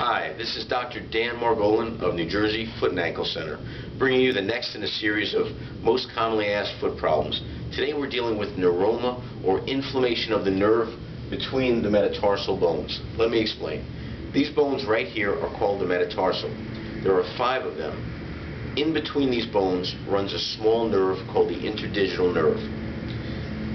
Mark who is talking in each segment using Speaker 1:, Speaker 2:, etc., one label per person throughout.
Speaker 1: Hi, this is Dr. Dan Margolin of New Jersey Foot and Ankle Center, bringing you the next in a series of most commonly asked foot problems. Today we're dealing with neuroma, or inflammation of the nerve between the metatarsal bones. Let me explain. These bones right here are called the metatarsal. There are 5 of them. In between these bones runs a small nerve called the interdigital nerve.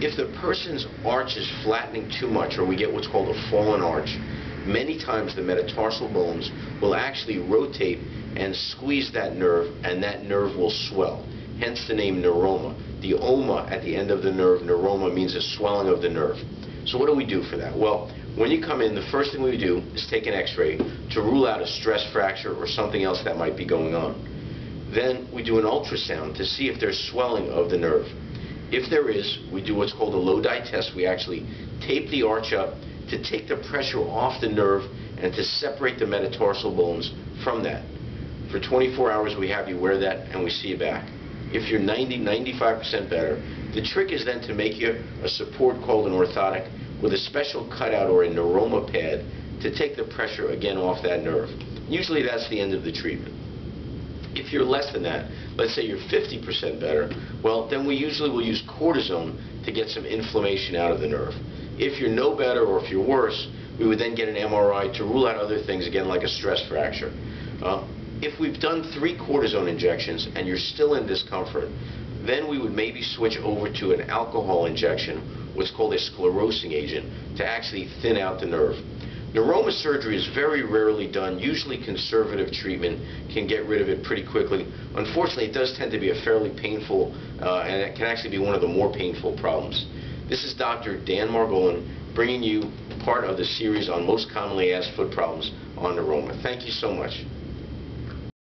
Speaker 1: If the person's arch is flattening too much, or we get what's called a fallen arch, many times the metatarsal bones will actually rotate and squeeze that nerve, and that nerve will swell. Hence the name neuroma. The oma at the end of the nerve, neuroma, means a swelling of the nerve. So what do we do for that? Well, when you come in, the first thing we do is take an x-ray to rule out a stress fracture or something else that might be going on. Then we do an ultrasound to see if there's swelling of the nerve. If there is, we do what's called a Lodi test. We actually tape the arch up to take the pressure off the nerve and to separate the metatarsal bones from that. For 24 hours we have you wear that and we see you back. If you're 90–95% better, the trick is then to make you a support called an orthotic with a special cutout or a neuroma pad to take the pressure again off that nerve. Usually that's the end of the treatment. If you're less than that, let's say you're 50% better, well, then we usually will use cortisone to get some inflammation out of the nerve. If you're no better, or if you're worse, we would then get an MRI to rule out other things, again, like a stress fracture. If we've done 3 cortisone injections and you're still in discomfort, then we would maybe switch over to an alcohol injection, what's called a sclerosing agent, to actually thin out the nerve. Neuroma surgery is very rarely done. Usually conservative treatment can get rid of it pretty quickly. Unfortunately, it does tend to be a fairly painful, and it can actually be one of the more painful problems. This is Dr. Dan Margolin bringing you part of the series on most commonly asked foot problems on neuroma. Thank you so much.